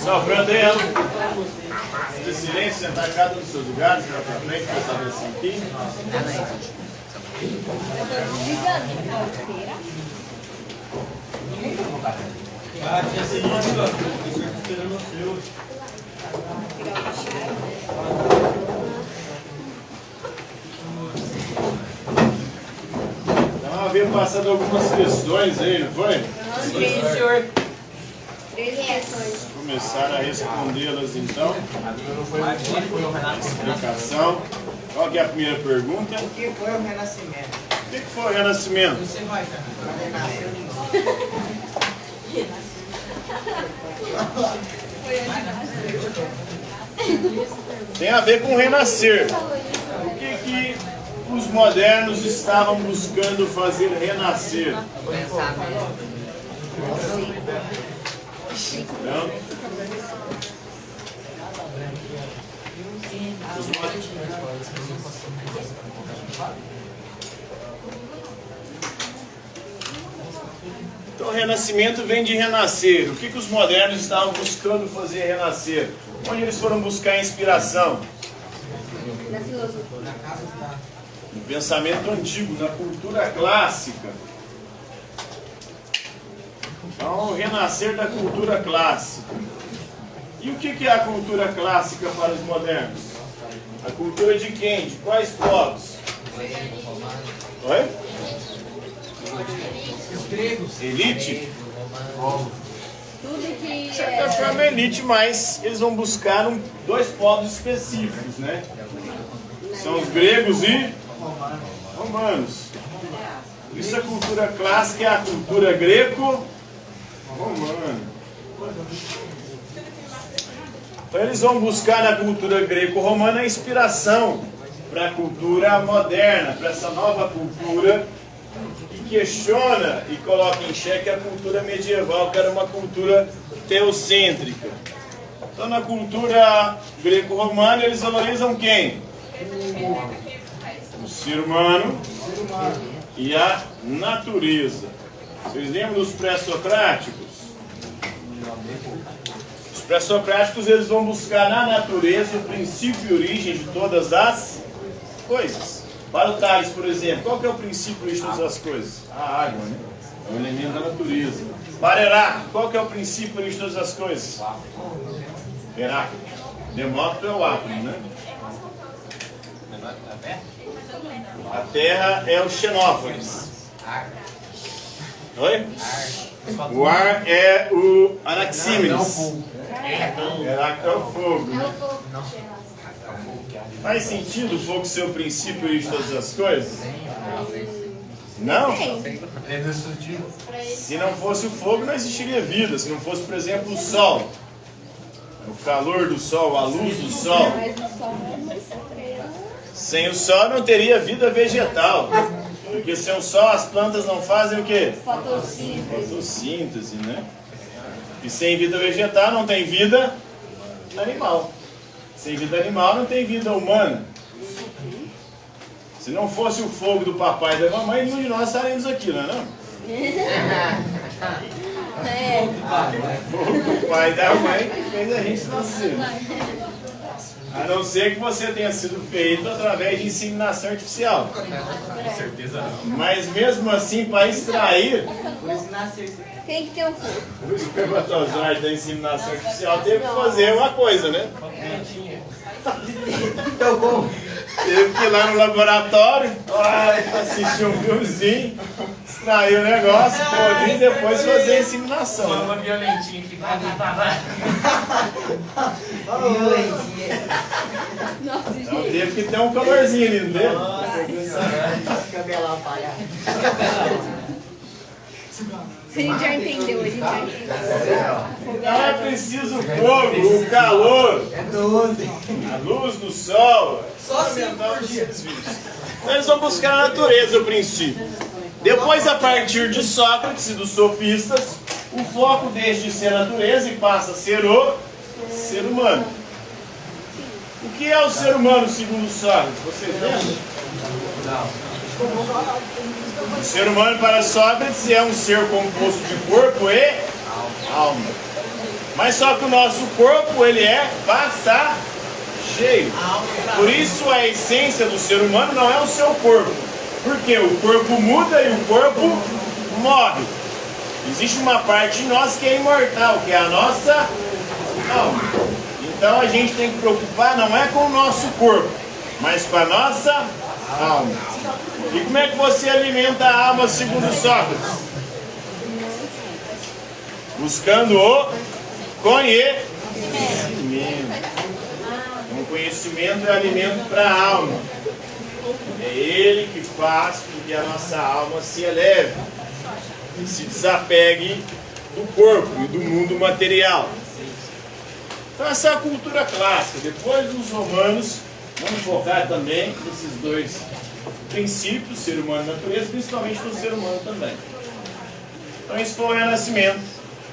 Só pronto aí, ela. De silêncio, sentar cada um dos seus lugares, para frente, para essa versão aqui. Tinha seguido, esperando o seu. Então, havia passado algumas questões aí, não foi? Sim, senhor. 3 questões. Começaram a respondê-las então. Explicação. Qual que é a primeira pergunta? O que foi o Renascimento? O que foi o Renascimento? Você vai, cara. Tem a ver com renascer. O que os modernos estavam buscando fazer renascer? Não? Então, renascimento vem de renascer. O que os modernos estavam buscando fazer renascer? Onde eles foram buscar inspiração? Na filosofia. No pensamento antigo, na cultura clássica. Então, o renascer da cultura clássica. E o que é a cultura clássica para os modernos? A cultura de quem? De quais povos? Oi? Os gregos. Elite? Tudo que De certa forma é elite, mas eles vão buscar dois povos específicos, né? São os gregos e romanos. Isso a cultura clássica é a cultura greco-romana. Então eles vão buscar na cultura greco-romana a inspiração para a cultura moderna, para essa nova cultura que questiona e coloca em xeque a cultura medieval, que era uma cultura teocêntrica. Então na cultura greco-romana eles valorizam quem? O ser humano e a natureza. Vocês lembram dos pré-socráticos? Os pré-socráticos eles vão buscar na natureza o princípio e origem de todas as coisas. Para o Tales, por exemplo, qual que é o princípio e origem de todas as coisas? A água, né? É um elemento da natureza. Para Heráclito, qual que é o princípio e origem de todas as coisas? Heráclito. Demócrito é o átomo, né? A terra é o Xenófanes. Oi? O ar é o Anaxímenes. Heráclito é o fogo. é Né? o fogo. Faz sentido o fogo ser o princípio de todas as coisas? Não? É destrutivo. Se não fosse o fogo, não existiria vida. Se não fosse, por exemplo, o sol. O calor do sol, a luz do sol. Mas o sol é uma estrela. Sem o sol não teria vida vegetal. Porque sem o sol as plantas não fazem o quê? Fotossíntese. Fotossíntese, né? E sem vida vegetal não tem vida animal. Sem vida animal não tem vida humana. Se não fosse o fogo do papai e da mamãe, nenhum de nós estaríamos aqui, não é não? É. O fogo do pai e da mãe que fez a gente nascer. A não ser que você tenha sido feito através de inseminação artificial. Com certeza não. Mas mesmo assim, para extrair Por isso nasceu isso. Tem que ter um fogo. o espermatozoide da inseminação artificial, teve que fazer uma coisa, né? Então, como? Teve que ir lá no laboratório, assistir um filmezinho, extrair o negócio, e depois fazer a inseminação. Né? Uma violentinha aqui. Nossa, Então gente. teve que ter um calorzinho ali, não teve? Cabelão apagado. A gente já entendeu, a gente já entendeu. Não é preciso fogo, o calor, É doce. a luz do sol. Só 5 fundamental por dos dia. seres vivos. Então eles vão buscar a natureza, o princípio. Depois, a partir de Sócrates e dos sofistas, o foco deixa de ser a natureza e passa a ser o ser humano. O que é o ser humano, segundo Sócrates? Vocês lembram? O ser humano, para Sócrates, é um ser composto de corpo e alma. Mas só que o nosso corpo, ele é passageiro. Por isso a essência do ser humano não é o seu corpo. Porque o corpo muda e o corpo morre. Existe uma parte em nós que é imortal, que é a nossa alma. Então a gente tem que preocupar não é com o nosso corpo, mas com a nossa alma. E como é que você alimenta a alma segundo Sócrates? Buscando o conhecimento. O conhecimento é alimento para a alma. É ele que faz com que a nossa alma se eleve e se desapegue do corpo e do mundo material. Então essa é a cultura clássica. Depois os romanos vão focar também nesses dois princípios, ser humano e natureza, principalmente no ser humano também. Então isso foi o Renascimento.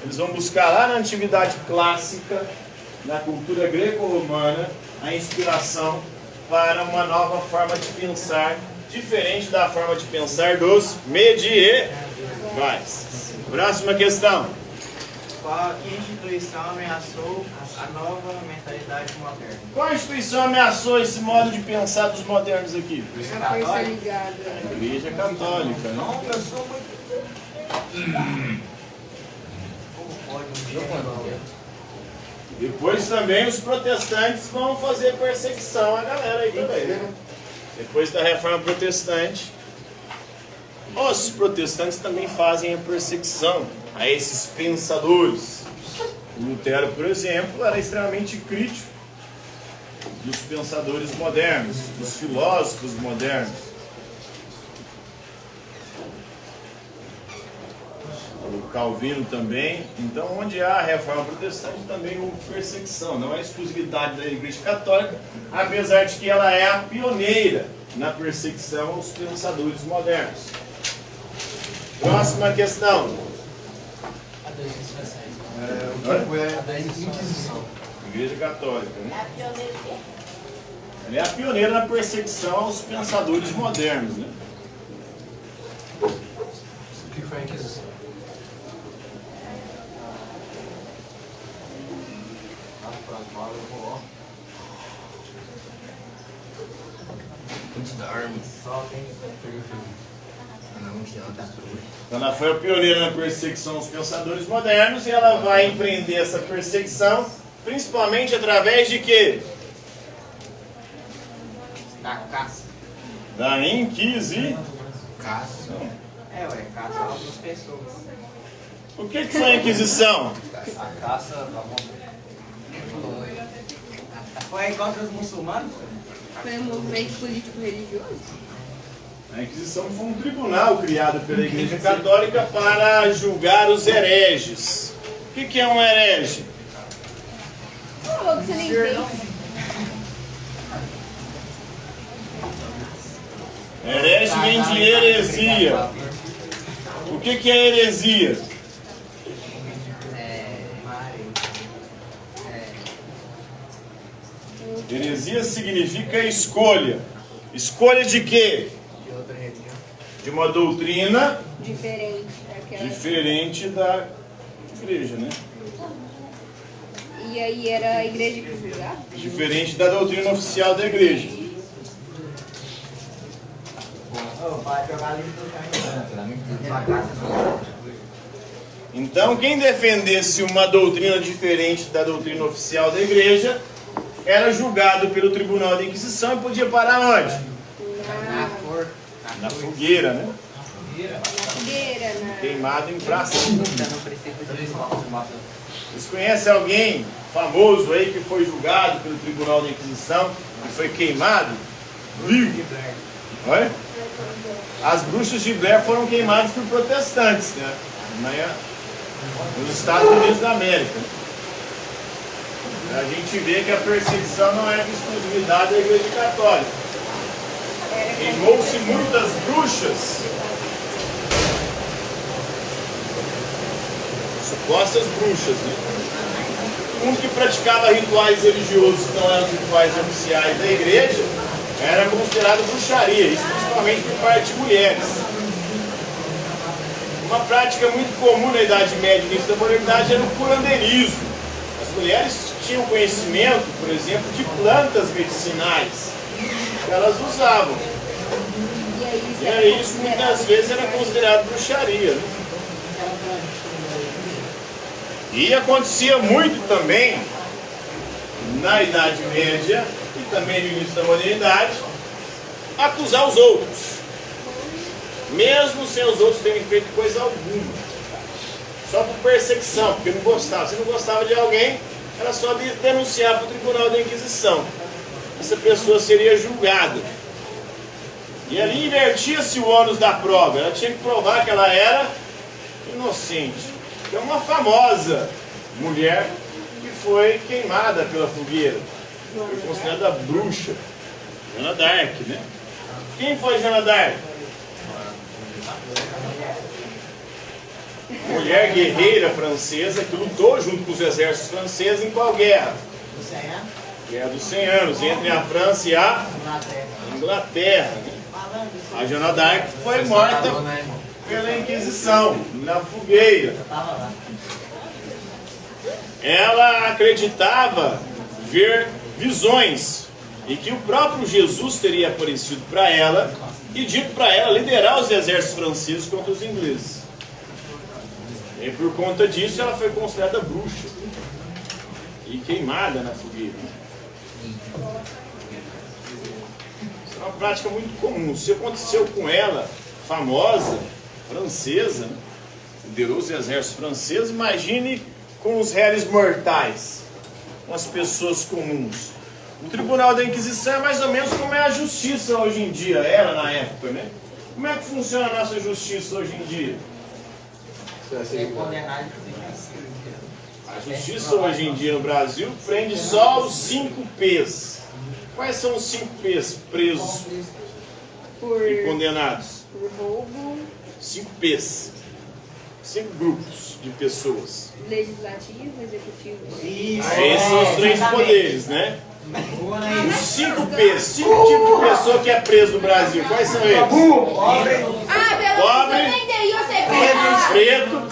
Eles vão buscar lá na antiguidade clássica, na cultura greco-romana, a inspiração para uma nova forma de pensar, diferente da forma de pensar dos medievais. Próxima questão. Qual instituição ameaçou a nova mentalidade moderna? Qual instituição ameaçou esse modo de pensar dos modernos aqui? A força ligada. A Igreja Católica, né? Não, eu sou muito... Como pode um dia... Depois também os protestantes vão fazer perseguição à galera aí também, né? Depois da reforma protestante, os protestantes também fazem a perseguição a esses pensadores. O Lutero, por exemplo, era extremamente crítico dos pensadores modernos, dos filósofos modernos. O Calvino também. Então, onde há a reforma protestante, também houve perseguição. Não é exclusividade da Igreja Católica, apesar de que ela é a pioneira na perseguição aos pensadores modernos. Próxima questão. O que é a da Inquisição? Igreja Católica, né? Ela é a pioneira na perseguição aos pensadores modernos, né? O que foi a Inquisição? Antes da arma. Só tem... Então ela foi a pioneira na perseguição aos pensadores modernos e ela vai empreender essa perseguição principalmente através de quê? Da caça. Da Inquisição. Caça. Ué, caça outras pessoas. O que foi a Inquisição? A caça da Foi contra os muçulmanos? Foi um movimento político-religioso? A Inquisição foi um tribunal criado pela Igreja Católica para julgar os hereges. O que é um herege? Falou que você nem fez. Herege vem de heresia. O que é heresia? Heresia significa escolha. Escolha de quê? De outra religião. De uma doutrina Diferente daquela. diferente da igreja, né? E aí era a igreja que julgava? Diferente da doutrina oficial da igreja. Vai jogar ali no chão. Então, quem defendesse uma doutrina diferente da doutrina oficial da igreja era julgado pelo Tribunal da Inquisição e podia parar onde? Na fogueira, né? Fogueira, né? Queimado em praça. Vocês conhecem alguém famoso aí que foi julgado pelo Tribunal da Inquisição e foi queimado? Vivo. Oi? As bruxas de Blair foram queimadas por protestantes, né? Nos Estados Unidos da América. A gente vê que a perseguição não é de exclusividade da Igreja Católica. Queimou-se muitas bruxas, supostas bruxas, né? Um que praticava rituais religiosos que não eram os rituais oficiais da igreja era considerado bruxaria, isso principalmente por parte de mulheres. Uma prática muito comum na Idade Média e início da modernidade era o curandeirismo. mulheres tinham conhecimento, por exemplo, de plantas medicinais que elas usavam. E aí isso muitas vezes era considerado bruxaria, né? E acontecia muito também na Idade Média e também no início da modernidade, acusar os outros, mesmo sem os outros terem feito coisa alguma, só por perseguição, porque não gostava. Se não gostava de alguém, era só denunciar para o Tribunal da Inquisição. Essa pessoa seria julgada. E ali invertia-se o ônus da prova. Ela tinha que provar que ela era inocente. É uma famosa mulher que foi queimada pela fogueira. Foi considerada bruxa. Joana d'Arc, né? Quem foi Joana d'Arc? Mulher guerreira francesa que lutou junto com os exércitos franceses em qual guerra? Guerra dos 100 anos, entre a França e a Inglaterra. Né? A Joana d'Arc foi morta pela Inquisição, na fogueira. Ela acreditava ver visões e que o próprio Jesus teria aparecido para ela e dito para ela liderar os exércitos franceses contra os ingleses. E por conta disso ela foi considerada bruxa e queimada na fogueira. Isso é uma prática muito comum. Se aconteceu com ela, famosa, francesa, liderou os exércitos franceses, imagine com os réis mortais, com as pessoas comuns. O Tribunal da Inquisição é mais ou menos como é a justiça hoje em dia, era na época, né? Como é que funciona a nossa justiça hoje em dia? A justiça hoje em dia no Brasil prende só os 5 P's. Quais são os 5 P's presos e condenados? Por roubo. 5 P's. 5 grupos de pessoas. Legislativo, executivo. Esses são os 3 poderes, né? Os 5 P's, 5 tipos de pessoa que é preso no Brasil. Quais são eles? Ah, pelo Pobre, menos eu entendi, você preto.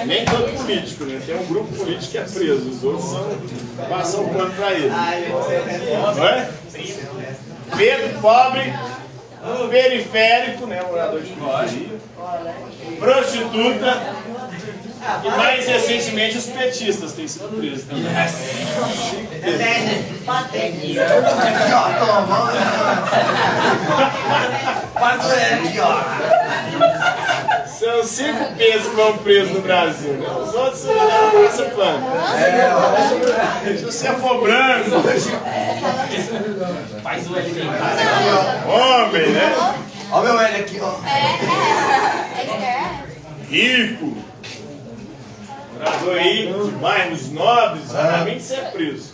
Nem todo político, né? Tem um grupo político que é preso, os outros passam o pano para ele. Não é? Preto, pobre, periférico, né? Morador de periferia, prostituta e mais recentemente os petistas têm sido presos também. São 5 pesos que vão presos no Brasil, né? Os outros não passam pano. Se você for branco, Faz o L em casa. homem, né? Olha o meu L aqui, ó. Rico, morador rico, de bairros nobres, raramente você é preso.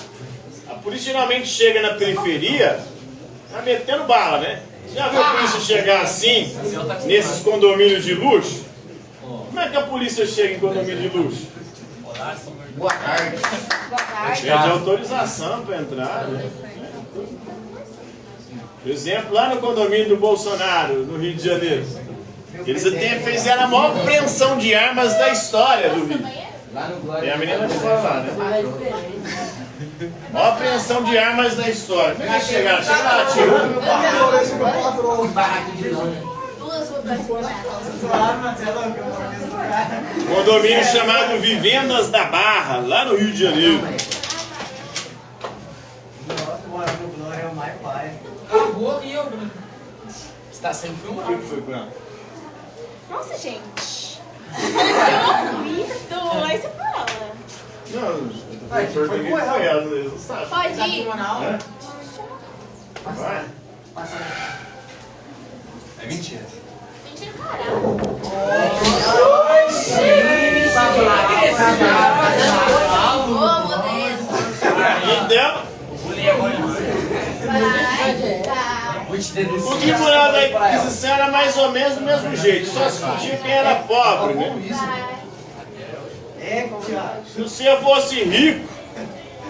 A polícia geralmente chega na periferia, tá metendo bala, né? Já viu a polícia chegar assim, nesses condomínios de luxo? Como é que a polícia chega em condomínio de luxo? Boa tarde. Pede autorização para entrar, né? Por exemplo, lá no condomínio do Bolsonaro, no Rio de Janeiro, eles até fizeram a maior apreensão de armas da história do Rio. E a menina de fora lá, né? Maior apreensão de armas da história. Como é que chegaram? Chegaram lá, atirando. Condomínio chamado Vivendas da Barra, lá no Rio de Janeiro. Acabou aqui, ó. Você tá sendo O filmado. que foi com ela? Nossa, gente. Eu ouvi, aí você fala. Não, eu tô perguntando quem foi ela, não sabe. Pode ir. É? Vai. É mentira. Mentira, caralho. Ô, modesto. E dela? Vou te denunciar. O Tribunal da Inquisição era mais ou menos do mesmo jeito, só se podia quem era pobre, né? Se você fosse rico,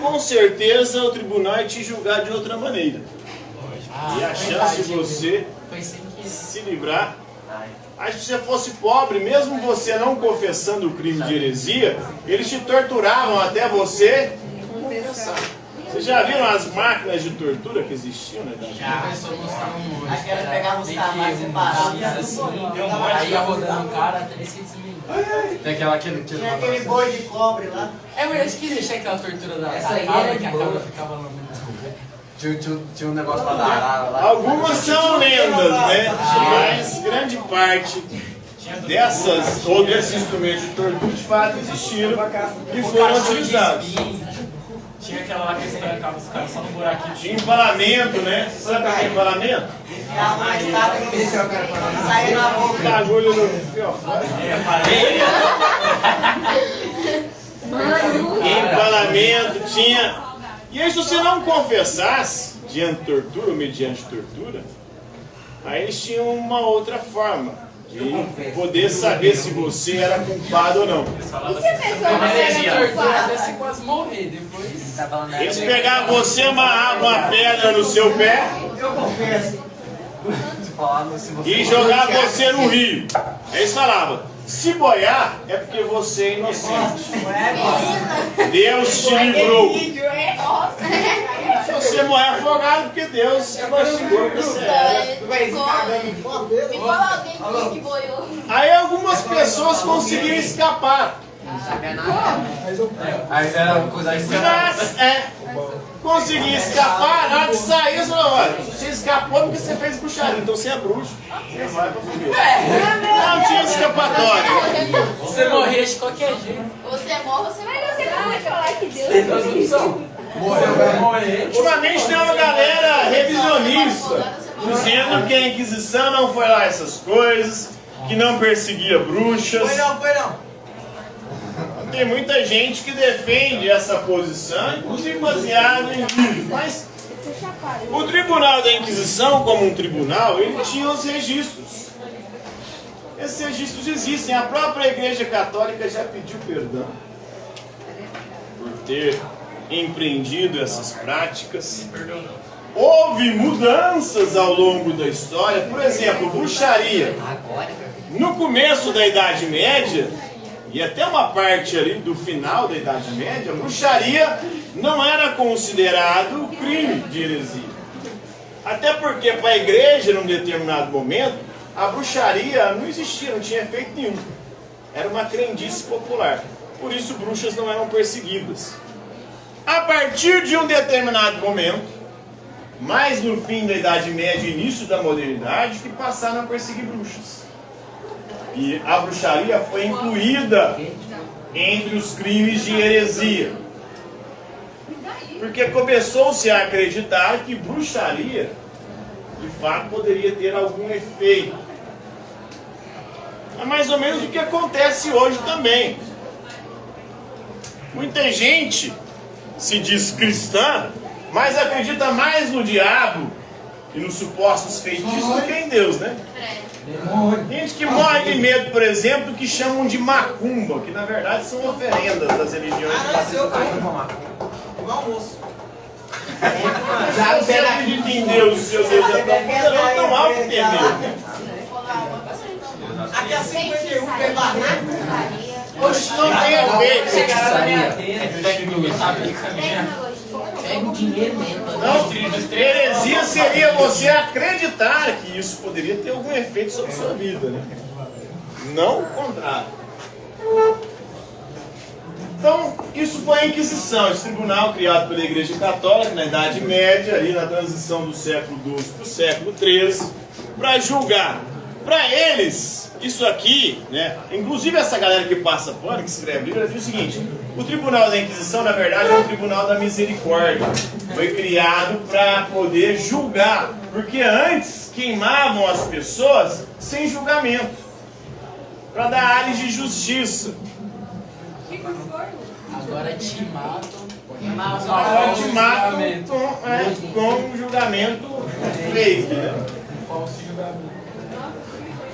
com certeza o tribunal ia te julgar de outra maneira. E a chance de você se livrar Aí se você fosse pobre, mesmo você não confessando o crime de heresia, eles te torturavam até você confessar. Vocês já viram as máquinas de tortura que existiam, né? Aquela pegava os cavalos separados assim, aí ia rodando o cara até esse desmembrar. Tem aquele Tinha aquele boi de cobre lá. É, mas eu esqueci, achei aquela tortura da Essa aí cabra, é que a boa. cabra ficava lá. Tinha um negócio pra dar arara lá. Algumas são lendas, né? Mas grande parte dessas ou desses instrumentos de tortura de fato existiram e foram utilizados. Tinha aquela lá que estancava os caras só no buraquinho. Tinha empalamento, né? Você sabe o que é empalamento? Enfiava uma estátua e saía na boca. Bagulho no fiofó. Empalamento tinha. E aí, se você não confessasse diante de tortura ou mediante tortura, aí eles tinham uma outra forma de poder saber se você era culpado ou não. E se a pessoa não era culpada? Você quase morrer depois. Eles pegavam você, amarravam uma pedra no seu pé Eu confesso. e jogavam você no rio. Aí eles falavam, se boiar é porque você é inocente. Deus te livrou. Se você morrer afogado, porque Deus te castigou, porque você era. Me fala alguém que boiou. Aí algumas pessoas conseguiam escapar. Aí era uma coisa assim. Mas, conseguia escapar, na hora de sair, você falou, olha, você escapou porque você fez bruxaria, então você é bruxo. Você vai pra fogueira. Não tinha escapatória. Você morrer de qualquer jeito. Você morre, você vai você pode falar que Deus Tem duas opções. Morreu, vai morrer. Ultimamente tem uma galera revisionista, dizendo que a Inquisição não foi lá essas coisas, que não perseguia bruxas. Foi não. Tem muita gente que defende essa posição, inclusive baseado em livros. Mas o Tribunal da Inquisição, como um tribunal, ele tinha os registros. Esses registros existem. A própria Igreja Católica já pediu perdão por ter empreendido essas práticas. Houve mudanças ao longo da história. Por exemplo, bruxaria. No começo da Idade Média, e até uma parte ali do final da Idade Média, bruxaria não era considerado crime de heresia. Até porque para a igreja, num determinado momento, a bruxaria não existia, não tinha efeito nenhum. Era uma crendice popular. Por isso, bruxas não eram perseguidas. A partir de um determinado momento, mais no fim da Idade Média e início da modernidade, que passaram a perseguir bruxas. E a bruxaria foi incluída entre os crimes de heresia. Porque começou-se a acreditar que bruxaria, de fato, poderia ter algum efeito. É mais ou menos o que acontece hoje também. Muita gente se diz cristã, mas acredita mais no diabo e nos supostos feitiços do que em Deus, né? Gente que morre de medo, por exemplo, que chamam de macumba, que na verdade são oferendas das religiões. No almoço. Se você acredita em Deus, o seu Deus é tão alto que tem medo. Aqui é 51 pela Hoje não tem efeito. Pega o dinheiro mesmo. Não, heresia seria você acreditar que isso poderia ter algum efeito sobre a sua vida, né? Não o contrário. Então, isso foi a Inquisição, esse tribunal criado pela Igreja Católica na Idade Média, ali na transição do século XII para o século XIII, para julgar. Para eles, isso aqui, né? Inclusive essa galera que passa pano, que escreve livro, diz o seguinte: o Tribunal da Inquisição, na verdade, é um tribunal da misericórdia. Foi criado para poder julgar, porque antes queimavam as pessoas sem julgamento, para dar áreas de justiça. Agora te matam. Agora te matam com um julgamento feito, né?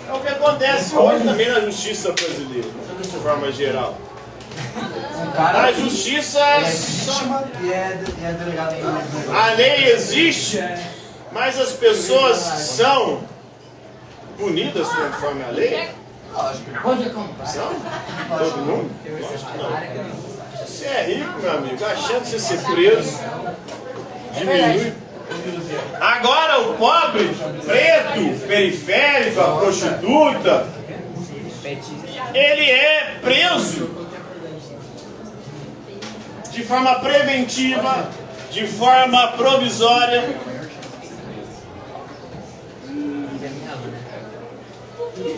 É o que acontece hoje também na justiça brasileira, de forma geral. A justiça, a lei existe, mas as pessoas são punidas conforme a lei? Pode comprar. São? Todo mundo? Lógico que não. Você é rico, meu amigo, a chance de você ser preso diminui. Agora o pobre, preto, periférico, a prostituta, ele é preso de forma preventiva, de forma provisória.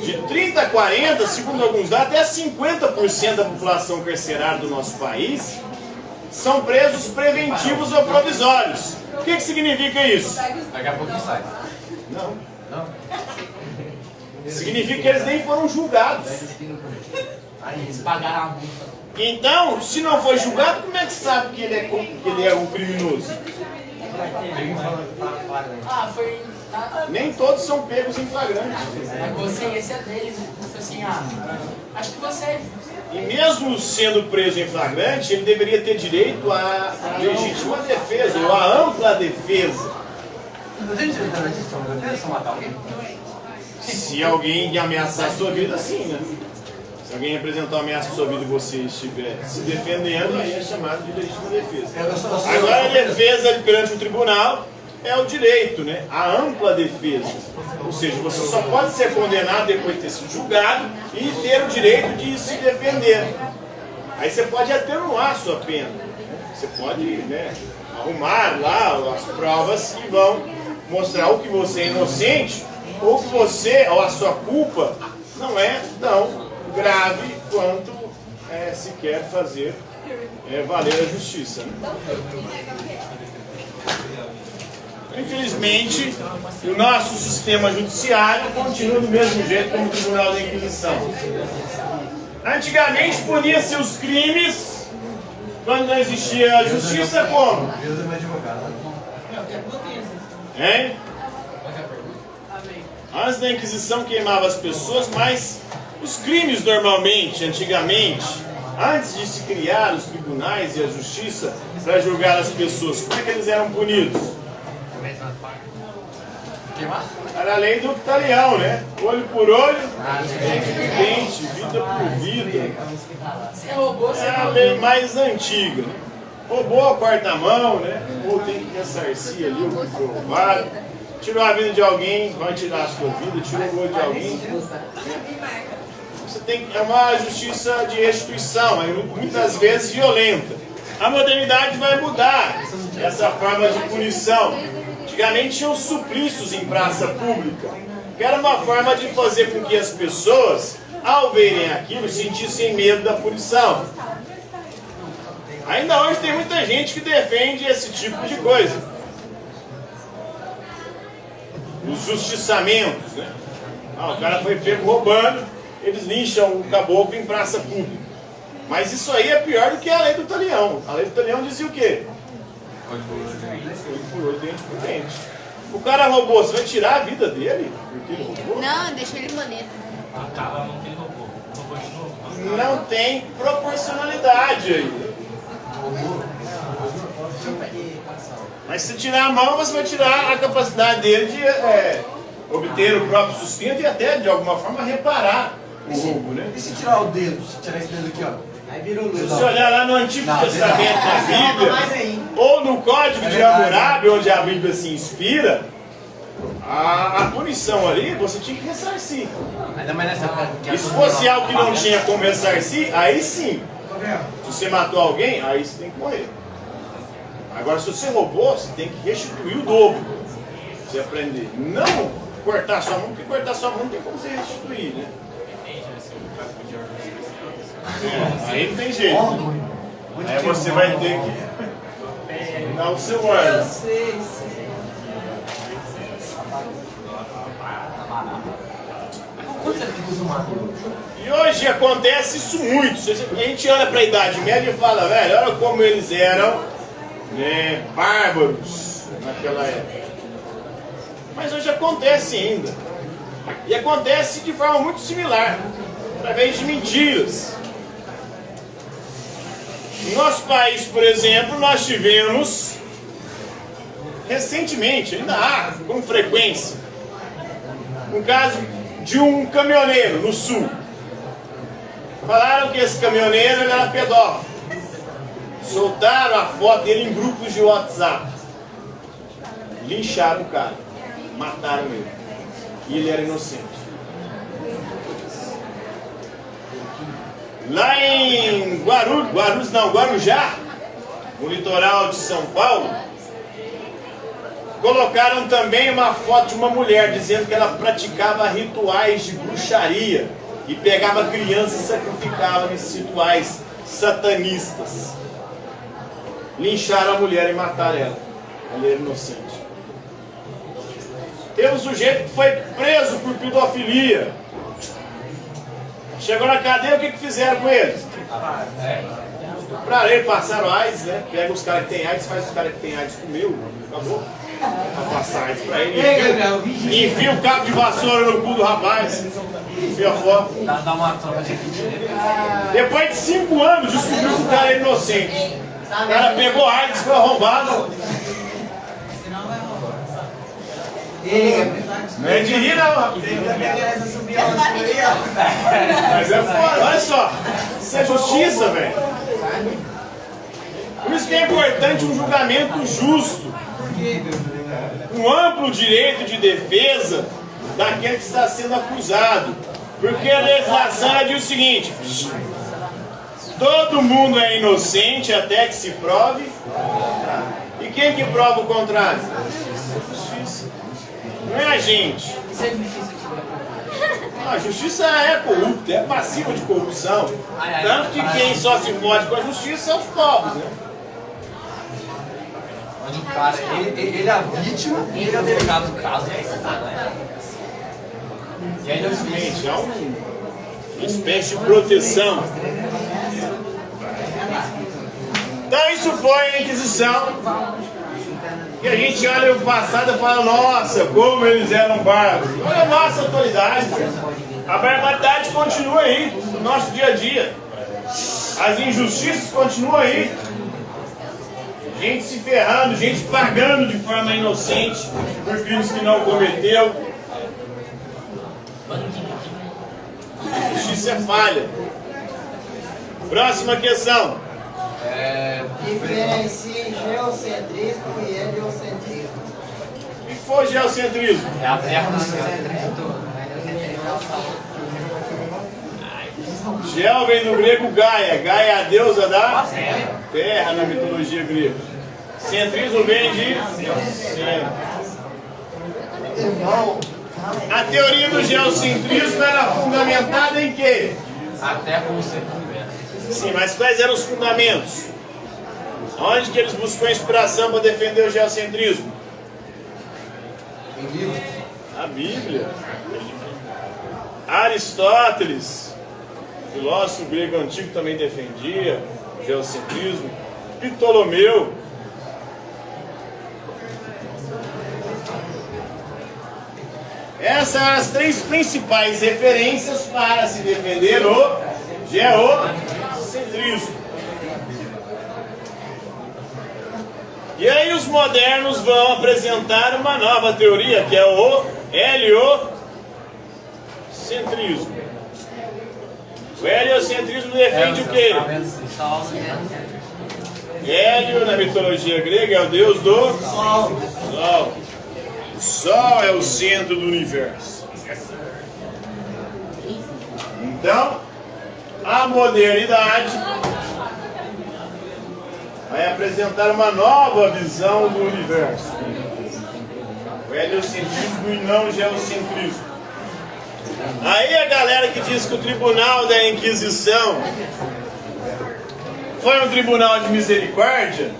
De 30 a 40, segundo alguns dados, até 50% da população carcerária do nosso país são presos preventivos ou provisórios. O que significa isso? Daqui a pouco sai. Não. Não? Significa que eles nem foram julgados. Aí eles pagaram a multa. Então, se não foi julgado, como é que sabe que ele é um criminoso? Ah, foi. Nem todos são pegos em flagrante. Mas você, esse é dele, né? Você assim, acho que você. E mesmo sendo preso em flagrante, ele deveria ter direito à legítima defesa, ou à ampla defesa. Não tem direito à legítima defesa, só matar alguém? Se alguém ameaçar a sua vida, sim, né? Se alguém representar uma ameaça à sua vida e você estiver se defendendo, aí é chamado de legítima defesa. Agora a defesa perante o tribunal é o direito, né? A ampla defesa. Ou seja, você só pode ser condenado depois de ter sido julgado e ter o direito de se defender. Aí você pode atenuar a sua pena. Você pode, né, arrumar lá as provas que vão mostrar ou que você é inocente ou que você, ou a sua culpa, não é tão grave quanto se quer fazer valer a justiça, né? Infelizmente, o nosso sistema judiciário continua do mesmo jeito como o Tribunal da Inquisição. Antigamente punia-se os crimes quando não existia justiça, como? Deus é meu advogado. Hein? Antes da Inquisição queimava as pessoas, mas os crimes normalmente, antigamente, antes de se criar os tribunais e a justiça para julgar as pessoas, como é que eles eram punidos? Era a lei do talião, né? Olho por olho, dente por dente, vida por vida. Você roubou, você É a lei mais antiga, né? Roubou a quarta mão, né? Ou tem que ressarcir ali o que foi roubado. Tirou a vida de alguém, vai tirar a sua vida. Tirou o olho de alguém. Você tem é uma justiça de restituição, muitas vezes violenta. A modernidade vai mudar essa forma de punição. Antigamente tinham suplícios em praça pública, que era uma forma de fazer com que as pessoas, ao verem aquilo, sentissem medo da punição. Ainda hoje tem muita gente que defende esse tipo de coisa. Os justiçamentos, né? O cara foi pego roubando, eles lincham o caboclo em praça pública. Mas isso aí é pior do que a lei do talião. A lei do talião dizia o quê? Olho por olho, dente por dente. O cara roubou, você vai tirar a vida dele? Porque ele roubou? Não, deixa ele maneiro. Acaba não que ele roubou. Roubou de novo. Não tem proporcionalidade aí. Mas se tirar a mão, você vai tirar a capacidade dele de obter o próprio sustento e até, de alguma forma, reparar o roubo, né? E se tirar o dedo? Se tirar esse dedo aqui, ó. Aí virou luz. Se você olhar lá no Antigo Testamento, na mais Bíblia, ainda. ou no Código de Hammurabi, onde a Bíblia se inspira, a punição ali, você tinha que ressarcir. Ainda mais nessa época. E se fosse algo que não tinha como ressarcir, aí sim. Se você matou alguém, aí você tem que morrer. Agora, se você roubou, você tem que restituir o dobro. Você aprender. Não cortar sua mão, porque cortar sua mão não tem como você restituir, né? Aí não tem jeito. Aí você vai ter que dar o seu órgão. Sei. E hoje acontece isso muito. A gente olha para a Idade Média e fala, velho, olha como eles eram, né, bárbaros naquela época. Mas hoje acontece ainda. E acontece de forma muito similar, através de mentiras. No nosso país, por exemplo, nós tivemos, recentemente, ainda há, com frequência, um caso de um caminhoneiro no sul. Falaram que esse caminhoneiro ele era pedófilo. Soltaram a foto dele em grupos de WhatsApp. Lincharam o cara. Mataram ele. E ele era inocente. Lá em Guarujá, no litoral de São Paulo, colocaram também uma foto de uma mulher dizendo que ela praticava rituais de bruxaria e pegava crianças e sacrificava nesses rituais satanistas. Lincharam a mulher e mataram ela. Ela era inocente. Teve um sujeito que foi preso por pedofilia. Chegou na cadeia, o que fizeram com ele? Pra ele, passaram AIDS, né? Pega os caras que tem AIDS, faz os caras que tem AIDS comer, acabou. Pra passar AIDS pra ele. Enfia o cabo de vassoura no cu do rapaz. Enfia fora. Dá uma troca de Depois de 5 anos, descobriu que o cara é inocente. O cara pegou AIDS, foi arrombado. Não é de rir, não, rapaz. Mas é foda, olha só. Isso é justiça, velho. Por isso que é importante um julgamento justo, com amplo direito de defesa daquele que está sendo acusado. Porque a legislação diz o seguinte: todo mundo é inocente até que se prove. E quem que prova o contrário? Justiça. Não é a gente. A justiça é corrupta, é passiva de corrupção. Tanto que quem só se fode com a justiça são os pobres, né? Onde o cara, ele é a vítima e ele é o delegado do caso. E ainda é uma espécie de proteção. Então isso foi a Inquisição. E a gente olha o passado e fala, nossa, como eles eram bárbaros. Olha a nossa atualidade. A barbaridade continua aí, no nosso dia a dia. As injustiças continuam aí. Gente se ferrando, gente pagando de forma inocente por crimes que não cometeu. A justiça é falha. Próxima questão. Diferencie geocentrismo e heliocentrismo. O que foi geocentrismo? É a terra do céu. Geo vem do grego Gaia. Gaia é a deusa da terra na mitologia grega. Centrismo vem de centro. A teoria do geocentrismo era fundamentada em quê? A terra como centro do universo. Sim, mas quais eram os fundamentos? Onde que eles buscam inspiração para defender o geocentrismo? A Bíblia. Aristóteles, filósofo grego antigo, também defendia o geocentrismo. Ptolomeu. Essas são as 3 principais referências para se defender o geocentrismo. E aí os modernos vão apresentar uma nova teoria, que é o heliocentrismo. O heliocentrismo defende o quê? Hélio, na mitologia grega, é o deus do Sol. O Sol é o centro do universo. Então, a modernidade vai apresentar uma nova visão do universo. O heliocentrismo e não o geocentrismo. Aí a galera que diz que o tribunal da Inquisição foi um tribunal de misericórdia,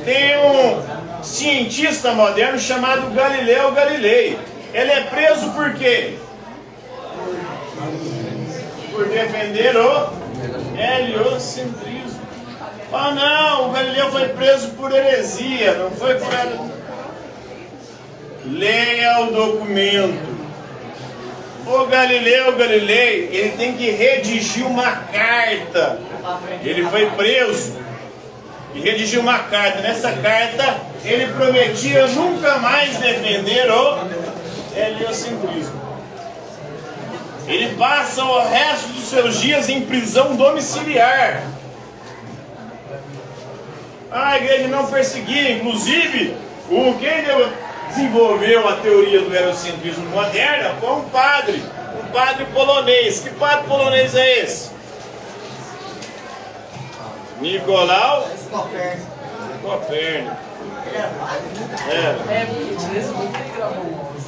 tem um cientista moderno chamado Galileu Galilei. Ele é preso por quê? Por defender o heliocentrismo. Ah não, o Galileu foi preso por heresia, não foi por... Leia o documento. O Galileu Galilei, ele tem que redigir uma carta. Ele foi preso e redigiu uma carta. Nessa carta, ele prometia nunca mais defender o heliocentrismo. Ele passa o resto dos seus dias em prisão domiciliar. A igreja não perseguia, inclusive, quem desenvolveu a teoria do heliocentrismo moderna foi um padre polonês. Que padre polonês é esse? Nicolau Copérnico. Ele era padre? Era. É, porque nesse momento ele gravou um áudio.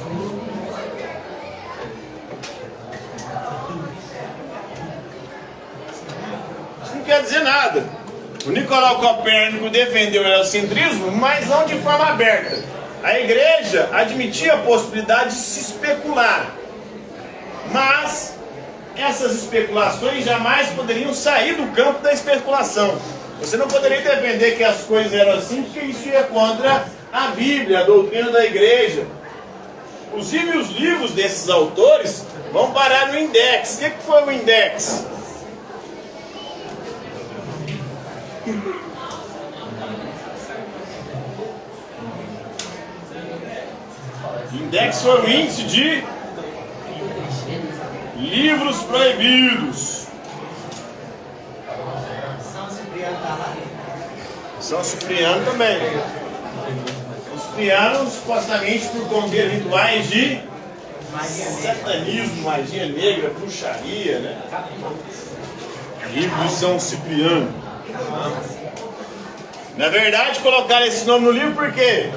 Isso não quer dizer nada. O Nicolau Copérnico defendeu o heliocentrismo, mas não de forma aberta. A igreja admitia a possibilidade de se especular, mas essas especulações jamais poderiam sair do campo da especulação. Você não poderia defender que as coisas eram assim, porque isso ia contra a Bíblia, a doutrina da igreja. Inclusive os livros desses autores vão parar no Index. O que foi o Index? Index foi o índice de livros proibidos. São Cipriano tá lá. São Cipriano também. São Cipriano, supostamente por conter rituais de satanismo, magia negra, bruxaria, né? Livro de São Cipriano. Na verdade, colocaram esse nome no livro por quê?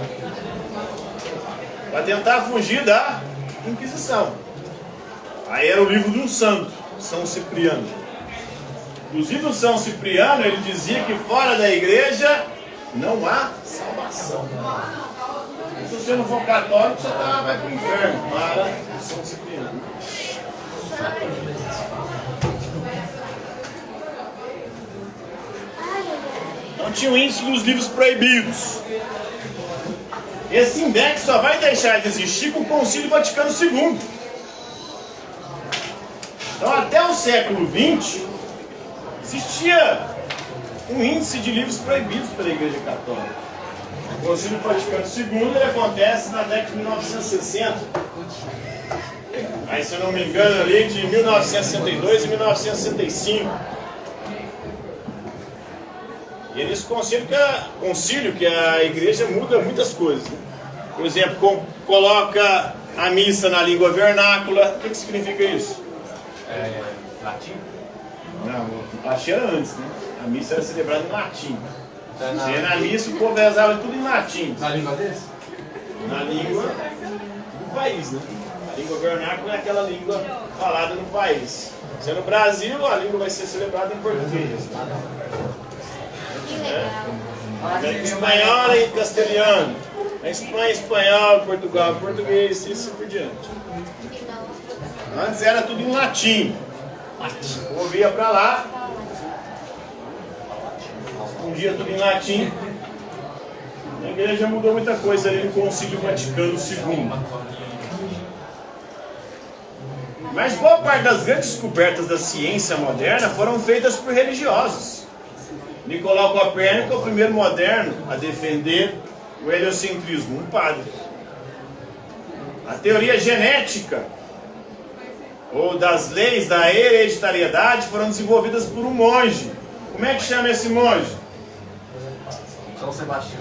Para tentar fugir da Inquisição. Aí era o livro de um santo, São Cipriano. Inclusive o São Cipriano, ele dizia que fora da igreja não há salvação. Se você não for católico, você vai para o inferno. Para o São Cipriano. Então tinha o índice dos livros proibidos. Esse index só vai deixar de existir com o Concílio Vaticano II. Então até o século XX existia um índice de livros proibidos pela Igreja Católica. O Concílio Vaticano II ele acontece na década de 1960. Aí, se eu não me engano, ali de 1962 e 1965. E é nesse concílio que a igreja muda muitas coisas. Né? Por exemplo, coloca a missa na língua vernácula. O que significa isso? Latim? Não, latim era antes, né? A missa era celebrada em latim. Você ia na missa, o povo rezava tudo em latim. Na língua deles? Na língua do país, né? A língua vernácula é aquela língua falada no país. Se é no Brasil, a língua vai ser celebrada em português. Em espanhol e em castelhano. Na Espanha, espanhol, Portugal, português e assim por diante. Antes era tudo em latim. O povo ia para lá, um dia tudo em latim. A igreja mudou muita coisa ali no Concílio Vaticano II. Mas boa parte das grandes descobertas da ciência moderna foram feitas por religiosos. Nicolau Copérnico é o primeiro moderno a defender o heliocentrismo, um padre. A teoria genética ou das leis da hereditariedade foram desenvolvidas por um monge. Como é que chama esse monge? São Sebastião.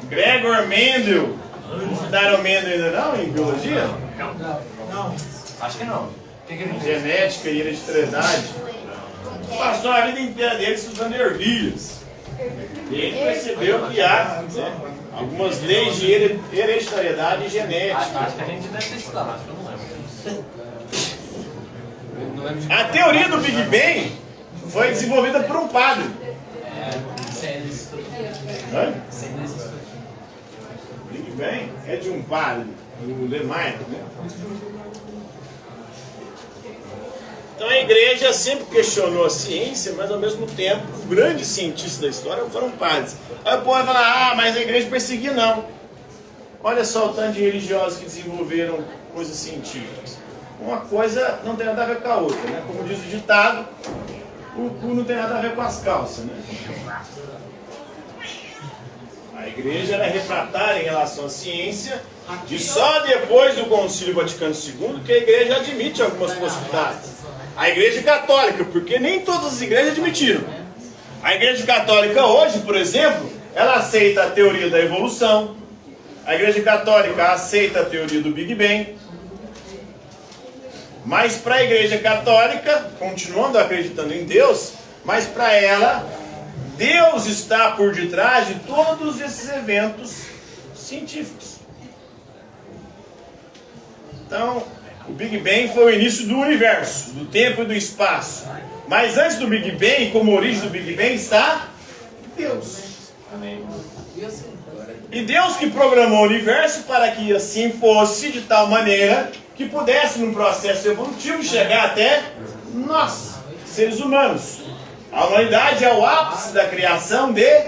Gregor Mendel. Não estudaram Mendel ainda não, em biologia? Não. Acho que não. O que ele diz? Genética e hereditariedade. Passou a vida inteira dele estudando ervilhas. E ele percebeu que há, né, algumas leis de hereditariedade e genética. Acho que a gente deve ter estudado, acho que eu não lembro. Não lembro de... A teoria do Big Bang foi desenvolvida por um padre. Hã? Big Bang é de um padre, o Lemaitre, né? Então a igreja sempre questionou a ciência, mas ao mesmo tempo, os grandes cientistas da história foram padres. Aí o povo vai falar, mas a igreja perseguia, não. Olha só o tanto de religiosos que desenvolveram coisas científicas. Uma coisa não tem nada a ver com a outra, né? Como diz o ditado, o cu não tem nada a ver com as calças, né? A igreja era refratária em relação à ciência, e só depois do Concílio Vaticano II que a igreja admite algumas possibilidades. A igreja católica, porque nem todas as igrejas admitiram. A igreja católica hoje, por exemplo, ela aceita a teoria da evolução. A igreja católica aceita a teoria do Big Bang. Mas para a igreja católica, continuando acreditando em Deus, mas para ela, Deus está por detrás de todos esses eventos científicos. Então, o Big Bang foi o início do universo, do tempo e do espaço. Mas antes do Big Bang, como origem do Big Bang, está Deus. Amém. E Deus que programou o universo para que assim fosse, de tal maneira que pudesse, num processo evolutivo, chegar até nós, seres humanos. A humanidade é o ápice da criação de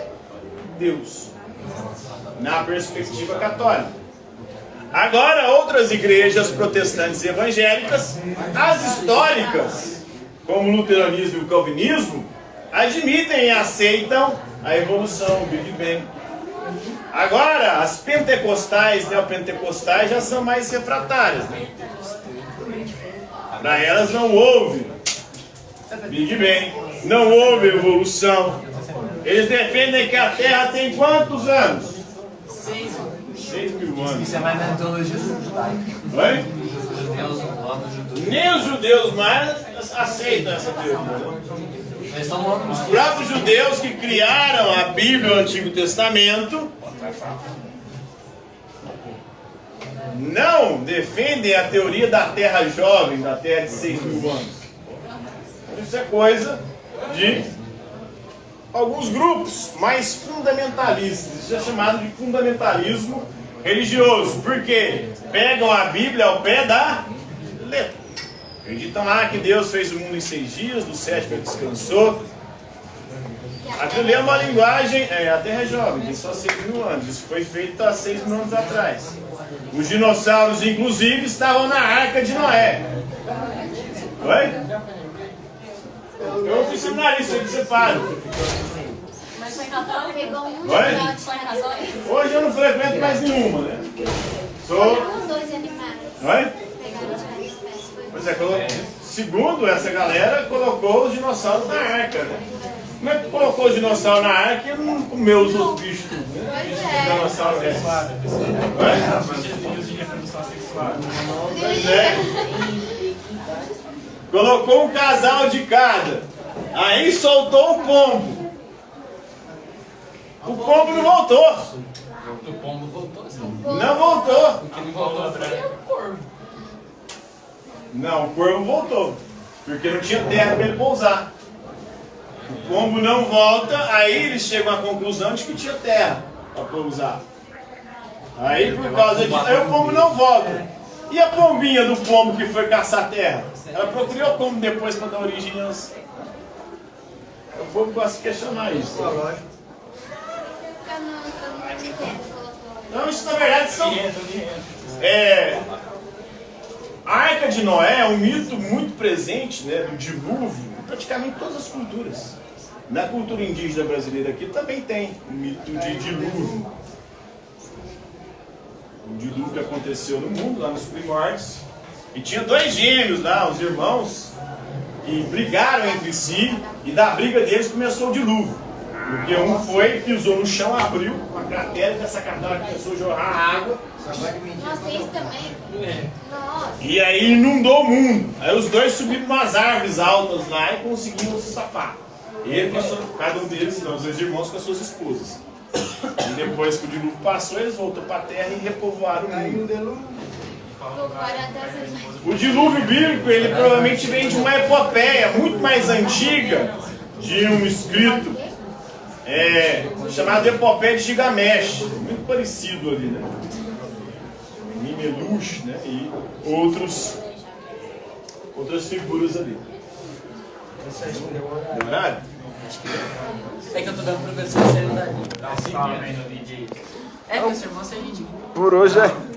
Deus, na perspectiva católica. Agora, outras igrejas protestantes e evangélicas, as históricas, como o luteranismo e o calvinismo, admitem e aceitam a evolução, o Big Bang. Agora, as pentecostais, neopentecostais, já são mais refratárias, né? Para elas não houve Big Bang, não houve evolução. Eles defendem que a Terra tem quantos anos? 6.000 anos. Isso é mais na teologia judaica. Oi? Judeus, Nem os judeus mais aceitam essa teoria. Os próprios judeus que criaram a Bíblia, o Antigo Testamento, não defendem a teoria da Terra jovem, da Terra de 6.000 anos. Isso é coisa de alguns grupos mais fundamentalistas. Isso é chamado de fundamentalismo religioso. Por quê? Pegam a Bíblia ao pé da letra. Acreditam lá que Deus fez o mundo em 6 dias, do 7º ele descansou. Aquilo é uma linguagem, a Terra é jovem, tem só 6.000 anos. Isso foi feito há 6.000 anos atrás. Os dinossauros, inclusive, estavam na Arca de Noé. Oi? Eu fui seminarista, que você para. Mas foi católico? Pegou um Oi? foi católico? Hoje eu não frequento mais nenhuma, né? Sou... Os dois animais. Oi? Pegaram de espécie. Pois é, segundo essa galera, colocou os dinossauros na arca, né? Como é que colocou os dinossauros na arca e não comeu os outros bichos tudo, né? Os dinossauros Pois é. Colocou um casal de cada. Aí soltou o pombo. O pombo não voltou. O pombo voltou, sim. Não voltou. O que não voltou foi o corvo. Não, o corvo voltou. Porque não tinha terra para ele pousar. O pombo não volta, aí eles chegam à conclusão de que tinha terra para pousar. Aí por causa disso, aí o pombo não volta. E a pombinha do pombo que foi caçar terra? Ela procriou como depois para dar origem aos... O povo gosta de questionar isso. Então isso na verdade são... A Arca de Noé é um mito muito presente, né, do dilúvio, em praticamente todas as culturas. Na cultura indígena brasileira aqui também tem o mito de dilúvio. O dilúvio que aconteceu no mundo, lá nos primórdios. E tinha 2 gêmeos lá, os irmãos, que brigaram entre si, e da briga deles começou o dilúvio. Porque um foi, pisou no chão, abriu uma cratera, e dessa cratera começou a jorrar água. Nossa, tem isso também? Nossa. E aí inundou o mundo. Aí os dois subiram umas árvores altas lá e conseguiram se safar. Ele passou, cada um deles, não, os 2 irmãos com as suas esposas. E depois que o dilúvio passou, eles voltaram para a terra e repovoaram o mundo. O dilúvio bíblico, ele provavelmente vem de uma epopeia muito mais antiga, de um escrito chamado Epopeia de Gigamesh, muito parecido ali, né? Mimelush, né? E outras figuras ali. Verdade? É que eu tô dando pra ver se você ainda. Dá um salve aí no vídeo aí. É, que o seu irmão é gente. Por hoje é.